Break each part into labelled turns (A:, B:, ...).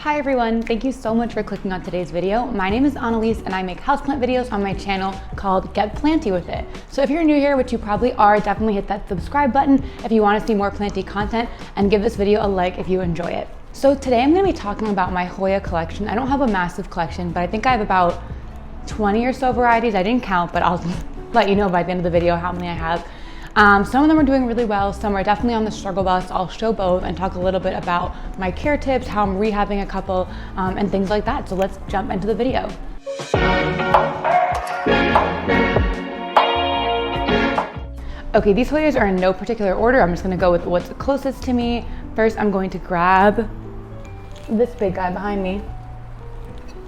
A: Hi everyone, thank you so much for clicking on today's video. My name is Annalise and I make houseplant videos on my channel called Get Planty With It. So if you're new here, which you probably are, definitely hit that subscribe button if you want to see more planty content, and give this video a like if you enjoy it. So today I'm going to be talking about my HOYA collection. I don't have a massive collection, but I think I have about 20 or so varieties. I didn't count, but I'll let you know by the end of the video how many I have. Some of them are doing really well, some are definitely on the struggle bus. I'll show both and talk a little bit about my care tips, how I'm rehabbing a couple, and things like that. So let's jump into the video. Okay, these HOYAs are in no particular order. I'm just gonna go with what's closest to me. First, I'm going to grab this big guy behind me.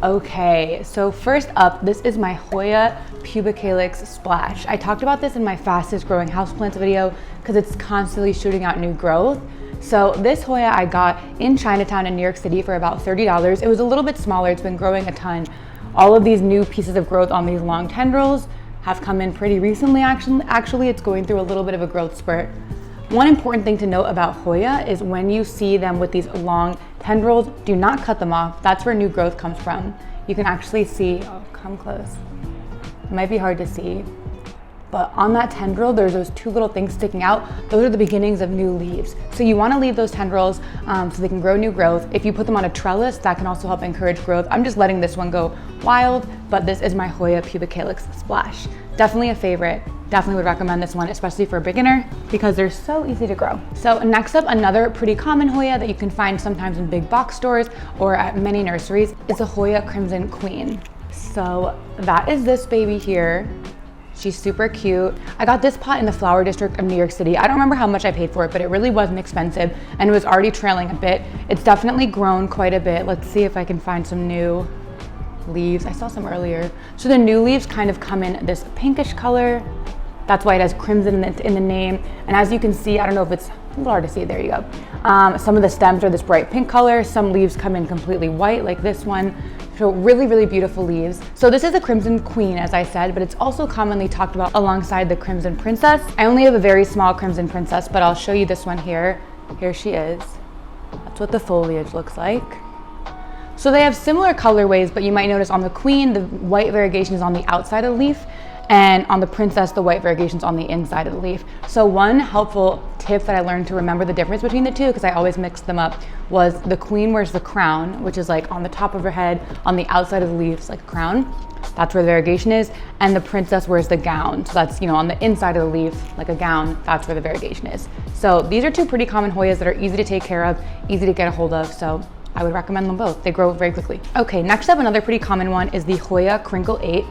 A: Okay, so first up, this is my HOYA PUBICALYX Splash. I talked about this in my fastest growing houseplants video because it's constantly shooting out new growth. So this HOYA I got in Chinatown in New York City for about $30. It was a little bit smaller, it's been growing a ton. All of these new pieces of growth on these long tendrils have come in pretty recently. Actually, it's going through a little bit of a growth spurt. One important thing to note about HOYA is when you see them with these long tendrils, do not cut them off. That's where new growth comes from. You can actually see, oh, come close. It might be hard to see, but on that tendril, there's those two little things sticking out. Those are the beginnings of new leaves. So you wanna leave those tendrils so they can grow new growth. If you put them on a trellis, that can also help encourage growth. I'm just letting this one go wild, but this is my HOYA PUBICALYX Splash. Definitely a favorite. Definitely would recommend this one, especially for a beginner, because they're so easy to grow. So next up, another pretty common HOYA that you can find sometimes in big box stores or at many nurseries is a HOYA Crimson Queen. So that is this baby here. She's super cute. I got this pot in the Flower District of New York City. I don't remember how much I paid for it, but it really wasn't expensive and it was already trailing a bit. It's definitely grown quite a bit. Let's see if I can find some new leaves. I saw some earlier. So the new leaves kind of come in this pinkish color. That's why it has crimson in the name. And as you can see, I don't know if it's a little hard to see, there you go. Some of the stems are this bright pink color. Some leaves come in completely white, like this one. So really, really beautiful leaves. So this is a Crimson Queen, as I said, but it's also commonly talked about alongside the Crimson Princess. I only have a very small Crimson Princess, but I'll show you this one here. Here she is. That's what the foliage looks like. So they have similar colorways, but you might notice on the Queen, the white variegation is on the outside of the leaf, and on the Princess, the white variation's on the inside of the leaf. So one helpful tip that I learned to remember the difference between the two, because I always mixed them up, was the Queen wears the crown, which is like on the top of her head, on the outside of the leaves, like a crown. That's where the variegation is. And the Princess wears the gown. So that's, on the inside of the leaf, like a gown, that's where the variegation is. So these are two pretty common HOYAs that are easy to take care of, easy to get a hold of. So I would recommend them both. They grow very quickly. Okay, next up, another pretty common one is the HOYA KRINKLE 8.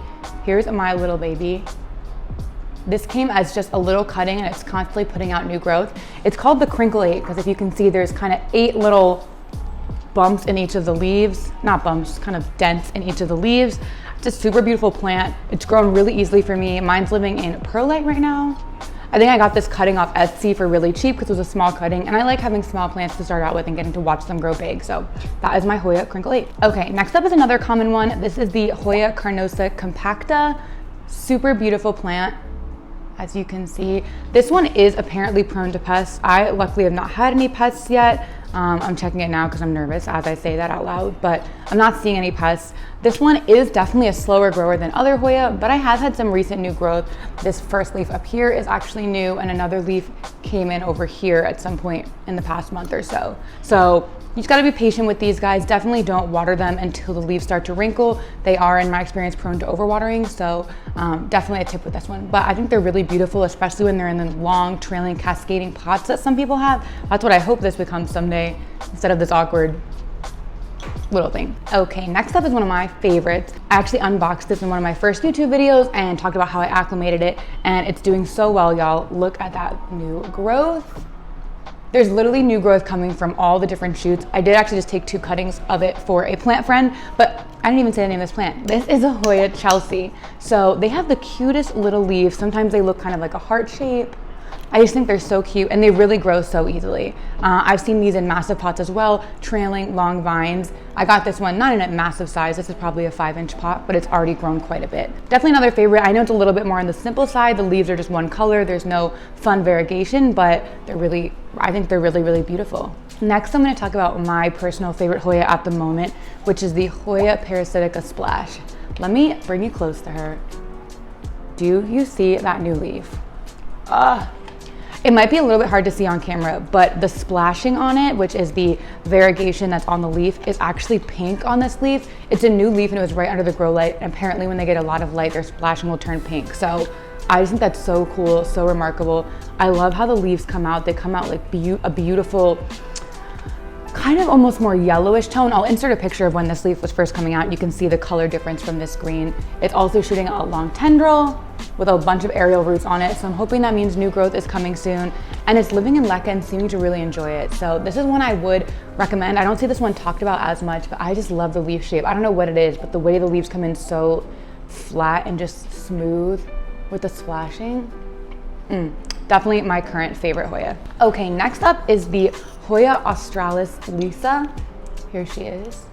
A: Here's my little baby. This came as just a little cutting and it's constantly putting out new growth. It's called the KRINKLE 8 because if you can see, there's kind of 8 little bumps in each of the leaves. Not bumps, kind of dents in each of the leaves. It's a super beautiful plant. It's grown really easily for me. Mine's living in perlite right now. I think I got this cutting off Etsy for really cheap because it was a small cutting, and I like having small plants to start out with and getting to watch them grow big. So that is my HOYA KRINKLE 8. Okay, next up is another common one. This is the HOYA CARNOSA COMPACTA. Super beautiful plant. As you can see, this one is apparently prone to pests. I luckily have not had any pests yet. I'm checking it now because I'm nervous as I say that out loud, but I'm not seeing any pests. This one is definitely a slower grower than other HOYA, but I have had some recent new growth. This first leaf up here is actually new, and another leaf came in over here at some point in the past month or so. So you just gotta be patient with these guys. Definitely don't water them until the leaves start to wrinkle. They are, in my experience, prone to overwatering, so definitely a tip with this one. But I think they're really beautiful, especially when they're in the long, trailing, cascading pots that some people have. That's what I hope this becomes someday, instead of this awkward little thing. Okay, next up is one of my favorites. I actually unboxed this in one of my first YouTube videos and talked about how I acclimated it, and it's doing so well, y'all. Look at that new growth. There's literally new growth coming from all the different shoots. I did actually just take 2 cuttings of it for a plant friend, but I didn't even say the name of this plant. This is a HOYA Chelsea. So they have the cutest little leaves. Sometimes they look kind of like a heart shape. I just think they're so cute and they really grow so easily. I've seen these in massive pots as well, trailing long vines. I got this one, not in a massive size. This is probably a 5-inch pot, but it's already grown quite a bit. Definitely another favorite. I know it's a little bit more on the simple side. The leaves are just one color. There's no fun variegation, but they're really, I think they're really, really beautiful. Next, I'm going to talk about my personal favorite Hoya at the moment, which is the Hoya Parasitica Splash. Let me bring you close to her. Do you see that new leaf? It might be a little bit hard to see on camera, but the splashing on it, which is the variegation that's on the leaf, is actually pink on this leaf. It's a new leaf and it was right under the grow light. And apparently when they get a lot of light, their splashing will turn pink. So I just think that's so cool, so remarkable. I love how the leaves come out. They come out like a beautiful, kind of almost more yellowish tone. I'll insert a picture of when this leaf was first coming out. You can see the color difference from this green. It's also shooting a long tendril with a bunch of aerial roots on it. So I'm hoping that means new growth is coming soon. And it's living in LECA and seeming to really enjoy it. So this is one I would recommend. I don't see this one talked about as much, but I just love the leaf shape. I don't know what it is, but the way the leaves come in so flat and just smooth with the splashing. Definitely my current favorite Hoya. Okay, next up is the Hoya Australis Lisa. Here she is.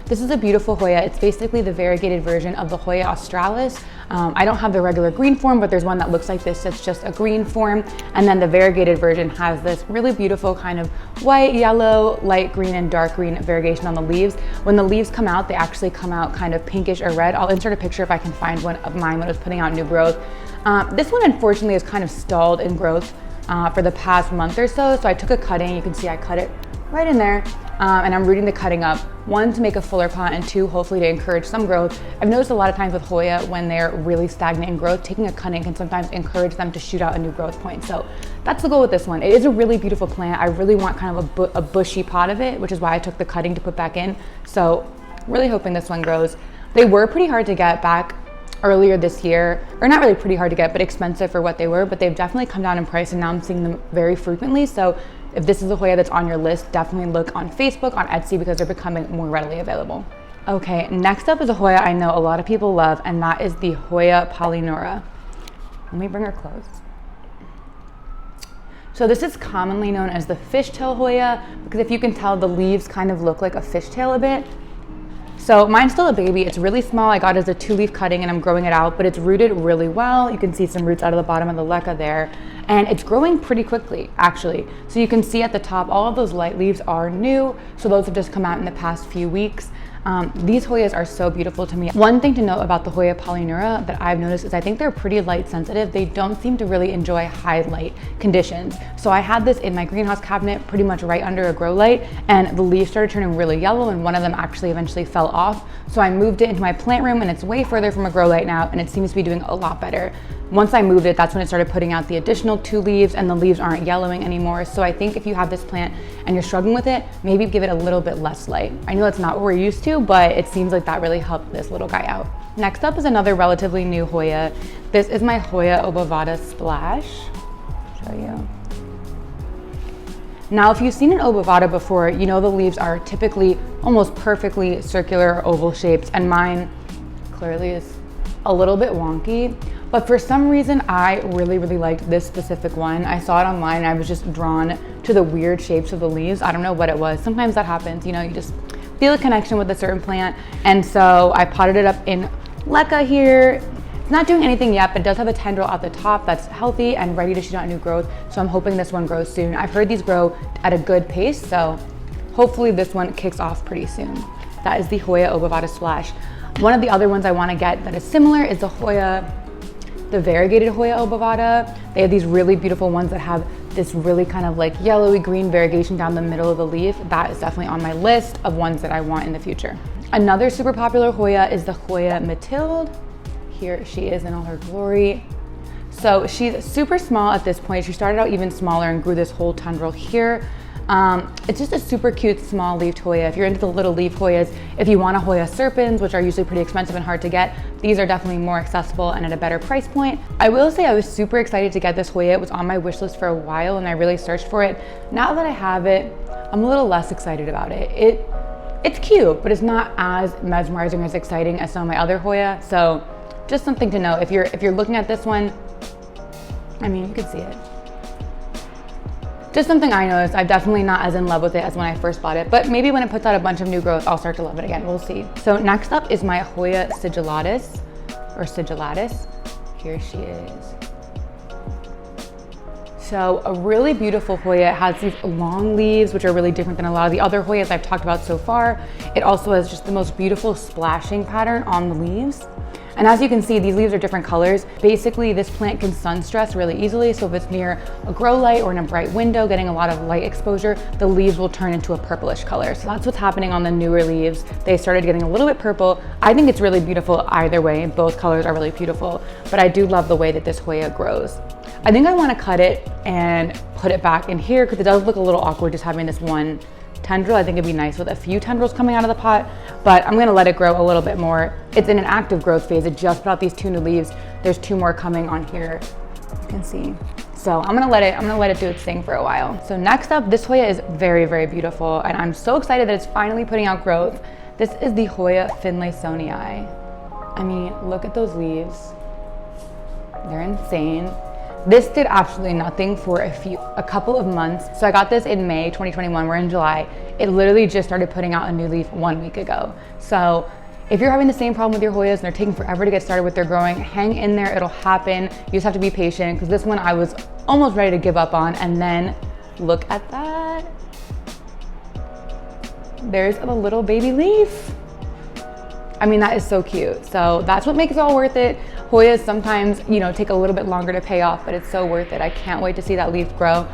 A: This is a beautiful Hoya. It's basically the variegated version of the Hoya Australis. I don't have the regular green form, but there's one that looks like this. It's just a green form. And then the variegated version has this really beautiful kind of white, yellow, light green, and dark green variegation on the leaves. When the leaves come out, they actually come out kind of pinkish or red. I'll insert a picture if I can find one of mine when it was putting out new growth. This one, unfortunately, is kind of stalled in growth for the past month or so. So I took a cutting. You can see I cut it right in there. And I'm rooting the cutting up, one, to make a fuller pot, and two, hopefully to encourage some growth. I've noticed a lot of times with Hoya, when they're really stagnant in growth, taking a cutting can sometimes encourage them to shoot out a new growth point. So that's the goal with this one. It is a really beautiful plant. I really want kind of a bushy pot of it, which is why I took the cutting to put back in. So really hoping this one grows. They were pretty hard to get back earlier this year, or not really pretty hard to get, but expensive for what they were, but they've definitely come down in price and now I'm seeing them very frequently. So if this is a Hoya that's on your list, definitely look on Facebook, on Etsy, because they're becoming more readily available. Okay, next up is a Hoya I know a lot of people love, and that is the Hoya POLYNEURA. Let me bring her close. So this is commonly known as the fishtail Hoya, because if you can tell, the leaves kind of look like a fishtail a bit. So mine's still a baby. It's really small. I got it as a 2-leaf cutting and I'm growing it out, but it's rooted really well. You can see some roots out of the bottom of the LECA there. And it's growing pretty quickly, actually. So you can see at the top, all of those light leaves are new. So those have just come out in the past few weeks. These Hoyas are so beautiful to me. One thing to note about the Hoya POLYNEURA that I've noticed is I think they're pretty light sensitive. They don't seem to really enjoy high light conditions. So I had this in my greenhouse cabinet pretty much right under a grow light, and the leaves started turning really yellow and one of them actually eventually fell off. So I moved it into my plant room and it's way further from a grow light now and it seems to be doing a lot better. Once I moved it, that's when it started putting out the additional 2 leaves and the leaves aren't yellowing anymore. So I think if you have this plant and you're struggling with it, maybe give it a little bit less light. I know that's not what we're used to, but it seems like that really helped this little guy out. Next up is another relatively new Hoya. This is my Hoya OBOVATA Splash. Show you. Now, if you've seen an OBOVATA before, you know the leaves are typically almost perfectly circular or oval shaped, and mine clearly is a little bit wonky. But for some reason, I really liked this specific one. I saw it online and I was just drawn to the weird shapes of the leaves. I don't know what it was. Sometimes that happens, you know, you just feel a connection with a certain plant. And so I potted it up in LECA here. It's not doing anything yet, but it does have a tendril at the top that's healthy and ready to shoot out new growth. So I'm hoping this one grows soon. I've heard these grow at a good pace, so hopefully this one kicks off pretty soon. That is the Hoya OBOVATA Splash. One of the other ones I want to get that is similar is the variegated Hoya OBOVATA. They have these really beautiful ones that have this really kind of like yellowy green variegation down the middle of the leaf. That is definitely on my list of ones that I want in the future. Another super popular Hoya is the Hoya MATHILDE. Here she is in all her glory. So she's super small at this point. She started out even smaller and grew this whole tendril here. It's just a super cute small leafed Hoya. If you're into the little leaf Hoyas, if you want a Hoya serpens, which are usually pretty expensive and hard to get, these are definitely more accessible and at a better price point. I will say I was super excited to get this Hoya. It was on my wish list for a while and I really searched for it. Now that I have it, I'm a little less excited about it. It's cute, but it's not as mesmerizing or as exciting as some of my other Hoya. So just something to know. If you're looking at this one, I mean, you can see it. Just something I noticed. I'm definitely not as in love with it as when I first bought it, but maybe when it puts out a bunch of new growth, I'll start to love it again. We'll see. So next up is my Hoya Sigilattis, or Sigilattis. Here she is. So a really beautiful Hoya. It has these long leaves, which are really different than a lot of the other Hoyas I've talked about so far. It also has just the most beautiful splashing pattern on the leaves. And as you can see, these leaves are different colors. Basically, this plant can sun stress really easily. So if it's near a grow light or in a bright window, getting a lot of light exposure, the leaves will turn into a purplish color. So that's what's happening on the newer leaves. They started getting a little bit purple. I think it's really beautiful either way. Both colors are really beautiful, but I do love the way that this Hoya grows. I think I want to cut it and put it back in here because it does look a little awkward just having this one tendril. I think it'd be nice with a few tendrils coming out of the pot, but I'm gonna let it grow a little bit more. It's in an active growth phase. It just put out these 2 new leaves. There's 2 more coming on here, you can see. So I'm gonna let it do its thing for a while. So next up, this Hoya is very, very beautiful, and I'm so excited that it's finally putting out growth. This is the Hoya Finlaysonii. I mean, look at those leaves. They're insane. This did absolutely nothing for a couple of months. So I got this in May 2021, we're in July. It literally just started putting out a new leaf 1 week ago. So if you're having the same problem with your Hoyas and they're taking forever to get started with their growing, hang in there, it'll happen. You just have to be patient because this one I was almost ready to give up on, and then look at that. There's a little baby leaf. I mean, that is so cute. So that's what makes it all worth it. Hoyas sometimes, you know, take a little bit longer to pay off, but it's so worth it. I can't wait to see that leaf grow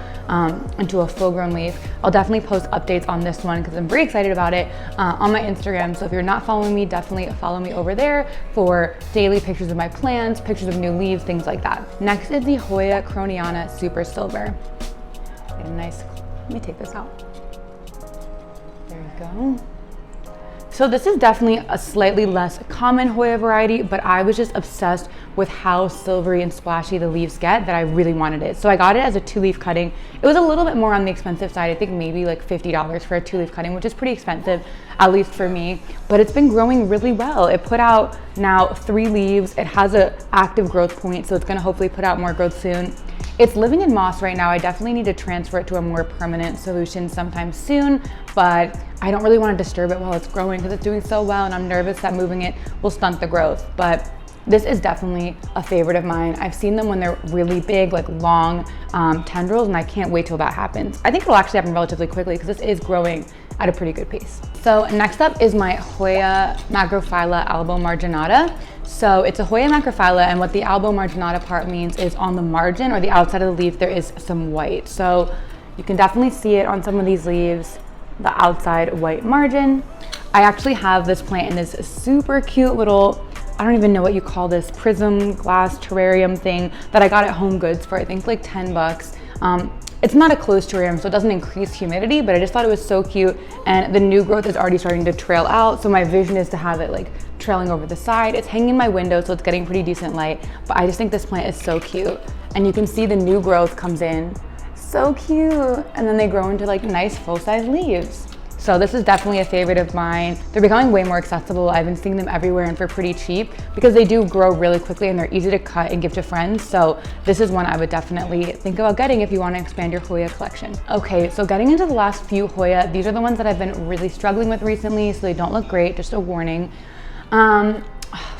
A: into a full grown leaf. I'll definitely post updates on this one because I'm very excited about it on my Instagram. So if you're not following me, definitely follow me over there for daily pictures of my plants, pictures of new leaves, things like that. Next is the Hoya KROHNIANA Super Silver. Get a nice, let me take this out. There you go. So this is definitely a slightly less common Hoya variety, but I was just obsessed with how silvery and splashy the leaves get that I really wanted it. So I got it as a 2-leaf cutting. It was a little bit more on the expensive side. I think maybe like $50 for a 2-leaf cutting, which is pretty expensive, at least for me, but it's been growing really well. It put out now 3 leaves. It has an active growth point, so it's gonna hopefully put out more growth soon. It's living in moss right now. I definitely need to transfer it to a more permanent solution sometime soon, but I don't really want to disturb it while it's growing because it's doing so well, and I'm nervous that moving it will stunt the growth. But this is definitely a favorite of mine. I've seen them when they're really big, like long tendrils, and I can't wait till that happens. I think it'll actually happen relatively quickly because this is growing at a pretty good pace. So next up is my Hoya MACROPHYLLA ALBO MARGINATA. So it's a Hoya MACROPHYLLA, and what the ALBO MARGINATA part means is on the margin or the outside of the leaf, there is some white. So you can definitely see it on some of these leaves, the outside white margin. I actually have this plant in this super cute little, I don't even know what you call this, prism glass terrarium thing that I got at Home Goods for I think like 10 bucks. It's not a closed terrarium, so it doesn't increase humidity, but I just thought it was so cute, and the new growth is already starting to trail out, so my vision is to have it like trailing over the side. It's hanging in my window, so it's getting pretty decent light, but I just think this plant is so cute, and you can see the new growth comes in. So cute, and then they grow into like nice full-size leaves. So this is definitely a favorite of mine. They're becoming way more accessible. I've been seeing them everywhere and for pretty cheap because they do grow really quickly and they're easy to cut and give to friends. So this is one I would definitely think about getting if you want to expand your Hoya collection. Okay, so getting into the last few Hoya, these are the ones that I've been really struggling with recently, so they don't look great, just a warning.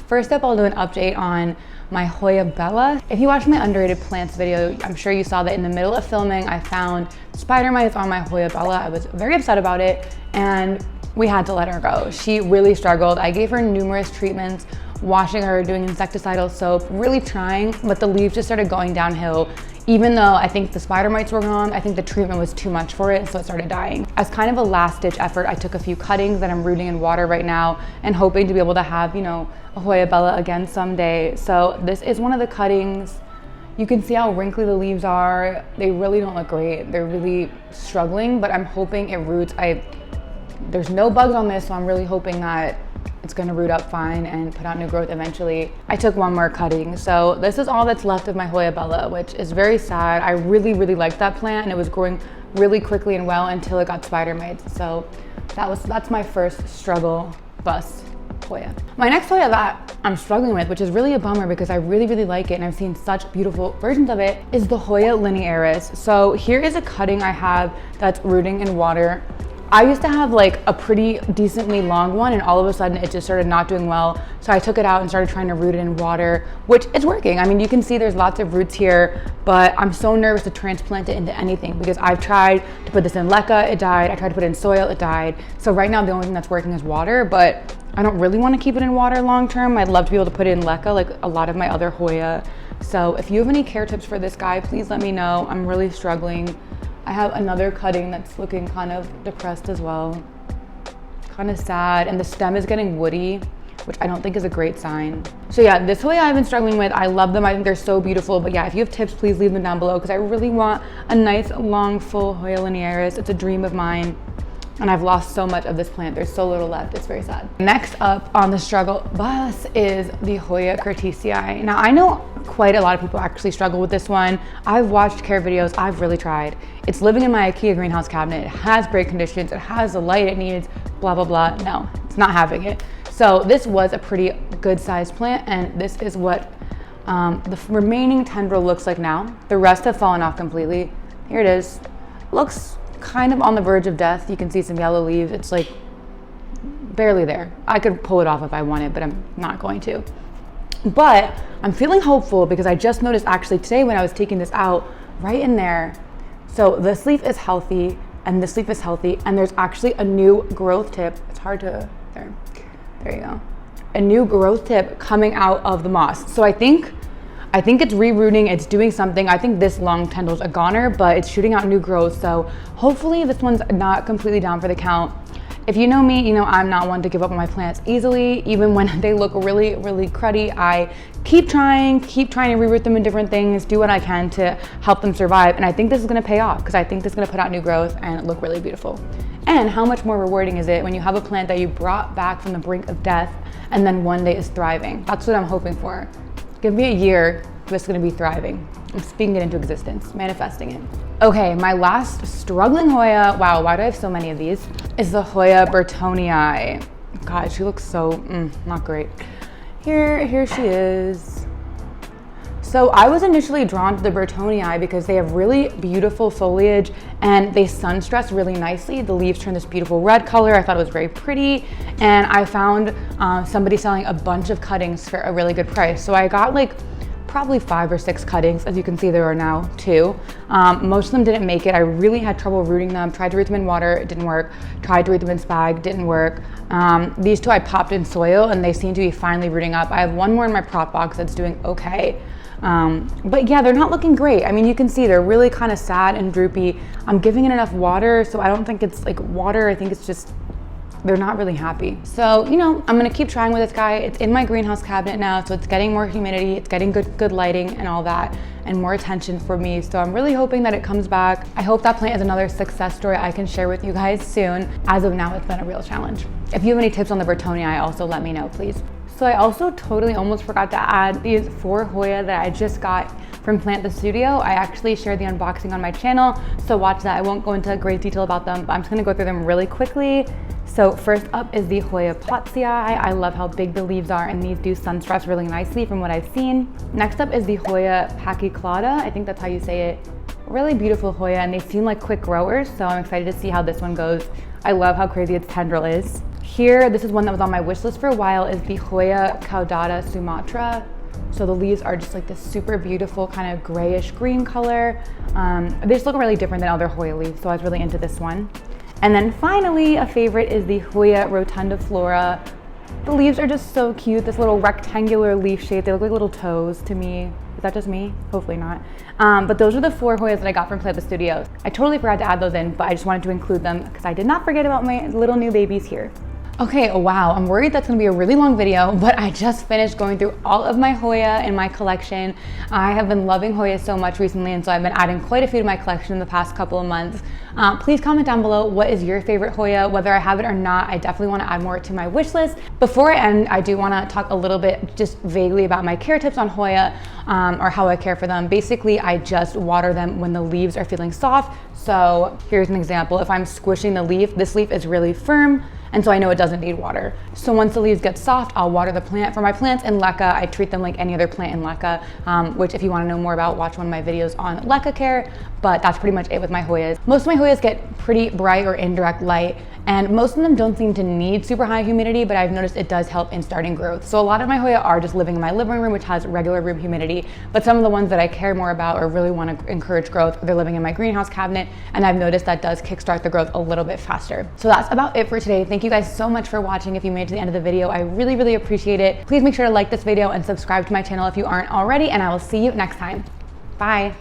A: First up, I'll do an update on my Hoya Bella. If you watched my underrated plants video, I'm sure you saw that in the middle of filming, I found spider mites on my Hoya Bella. I was very upset about it, and we had to let her go. She really struggled. I gave her numerous treatments, washing her, doing insecticidal soap, really trying, but the leaves just started going downhill. Even though I think the spider mites were gone, I think the treatment was too much for it, so it started dying. As kind of a last ditch effort, I took a few cuttings that I'm rooting in water right now and hoping to be able to have, you know, a Hoya Bella again someday. So this is one of the cuttings. You can see how wrinkly the leaves are. They really don't look great. They're really struggling, but I'm hoping it roots. There's no bugs on this, so I'm really hoping that it's gonna root up fine and put out new growth eventually. I took one more cutting. So this is all that's left of my Hoya Bella, which is very sad. I really, really liked that plant, and it was growing really quickly and well until it got spider mites. So that's my first struggle bust Hoya. My next Hoya that I'm struggling with, which is really a bummer because I really, really like it and I've seen such beautiful versions of it, is the Hoya LINEARIS. So here is a cutting I have that's rooting in water. I used to have like a pretty decently long one, and all of a sudden it just started not doing well. So I took it out and started trying to root it in water, which is working. I mean, you can see there's lots of roots here, but I'm so nervous to transplant it into anything because I've tried to put this in leca, it died. I tried to put it in soil, it died. So right now the only thing that's working is water, but I don't really want to keep it in water long term. I'd love to be able to put it in leca like a lot of my other Hoya. So if you have any care tips for this guy, please let me know. I'm really struggling. I have another cutting that's looking kind of depressed as well. Kind of sad, and the stem is getting woody, which I don't think is a great sign. So yeah, this Hoya I've been struggling with. I love them, I think they're so beautiful, but yeah, if you have tips, please leave them down below because I really want a nice, long, full Hoya linearis. It's a dream of mine. And I've lost so much of this plant. There's so little left, it's very sad. Next up on the struggle bus is the Hoya curtisii. Now I know quite a lot of people actually struggle with this one. I've watched care videos, I've really tried. It's living in my IKEA greenhouse cabinet. It has great conditions, it has the light it needs, blah, blah, blah. No, it's not having it. So this was a pretty good sized plant, and this is what the remaining tendril looks like now. The rest have fallen off completely. Here it is. Looks kind of on the verge of death. You can see some yellow leaves. It's like barely there. I could pull it off if I wanted, but I'm not going to. But I'm feeling hopeful because I just noticed actually today when I was taking this out, right in there. So this leaf is healthy and this leaf is healthy, and there's actually a new growth tip. It's hard to, there you go. A new growth tip coming out of the moss. So I think it's rerooting, it's doing something. I think this long tendril's a goner, but it's shooting out new growth. So hopefully this one's not completely down for the count. If you know me, you know I'm not one to give up on my plants easily. Even when they look really, really cruddy, I keep trying to reroot them in different things, do what I can to help them survive. And I think this is gonna pay off because I think this is gonna put out new growth and look really beautiful. And how much more rewarding is it when you have a plant that you brought back from the brink of death and then one day is thriving? That's what I'm hoping for. Give me a year, it's gonna be thriving. I'm speaking it into existence, manifesting it. Okay, my last struggling Hoya, wow, why do I have so many of these, is the Hoya Burtoniae. God, she looks so, not great. Here she is. So I was initially drawn to the Burtoniae because they have really beautiful foliage and they sun stress really nicely. The leaves turn this beautiful red color. I thought it was very pretty. And I found somebody selling a bunch of cuttings for a really good price. So I got like probably 5 or 6 cuttings. As you can see, there are now 2. Most of them didn't make it. I really had trouble rooting them. Tried to root them in water, it didn't work. Tried to root them in spag, didn't work. These 2 I popped in soil and they seem to be finally rooting up. I have one more in my prop box that's doing okay. But yeah, they're not looking great. I mean, you can see they're really kind of sad and droopy. I'm giving it enough water, so I don't think it's like water. I think it's just, they're not really happy. So, you know, I'm gonna keep trying with this guy. It's in my greenhouse cabinet now, so it's getting more humidity, it's getting good lighting and all that, and more attention for me. So I'm really hoping that it comes back. I hope that plant is another success story I can share with you guys soon. As of now, it's been a real challenge. If you have any tips on the Burtoniae, also let me know, please. So I also totally almost forgot to add these 4 Hoya that I just got from Plant the Studio. I actually shared the unboxing on my channel, so watch that. I won't go into great detail about them, but I'm just gonna go through them really quickly. So first up is the Hoya Pottschi. I love how big the leaves are, and these do sun stress really nicely from what I've seen. Next up is the Hoya PACHYCLADA. I think that's how you say it. Really beautiful Hoya, and they seem like quick growers, so I'm excited to see how this one goes. I love how crazy its tendril is. Here, this is one that was on my wish list for a while, is the Hoya CAUDATA SUMATRA. So the leaves are just like this super beautiful kind of grayish green color. They just look really different than other Hoya leaves, so I was really into this one. And then finally, a favorite is the HOYA ROTUNDIFLORA. The leaves are just so cute, this little rectangular leaf shape. They look like little toes to me. Is that just me? Hopefully not. But those are the 4 Hoyas that I got from Plant the Studio. I totally forgot to add those in, but I just wanted to include them because I did not forget about my little new babies here. Okay, wow, I'm worried that's gonna be a really long video, but I just finished going through all of my Hoya in my collection. I have been loving Hoya so much recently, and so I've been adding quite a few to my collection in the past couple of months. Please comment down below, what is your favorite Hoya? Whether I have it or not, I definitely wanna add more to my wish list. Before I end, I do wanna talk a little bit just vaguely about my care tips on Hoya, or how I care for them. Basically, I just water them when the leaves are feeling soft. So here's an example. If I'm squishing the leaf, this leaf is really firm, and so I know it doesn't need water. So once the leaves get soft, I'll water the plant. For my plants in LECA, I treat them like any other plant in LECA, which if you want to know more about, watch one of my videos on LECA care, but that's pretty much it with my Hoyas. Most of my Hoyas get pretty bright or indirect light, and most of them don't seem to need super high humidity, but I've noticed it does help in starting growth. So a lot of my Hoya are just living in my living room, which has regular room humidity, but some of the ones that I care more about or really want to encourage growth, they're living in my greenhouse cabinet, and I've noticed that does kickstart the growth a little bit faster. So that's about it for today. Thank you guys so much for watching. If you made it to the end of the video, I really, really appreciate it. Please make sure to like this video and subscribe to my channel if you aren't already, and I will see you next time. Bye.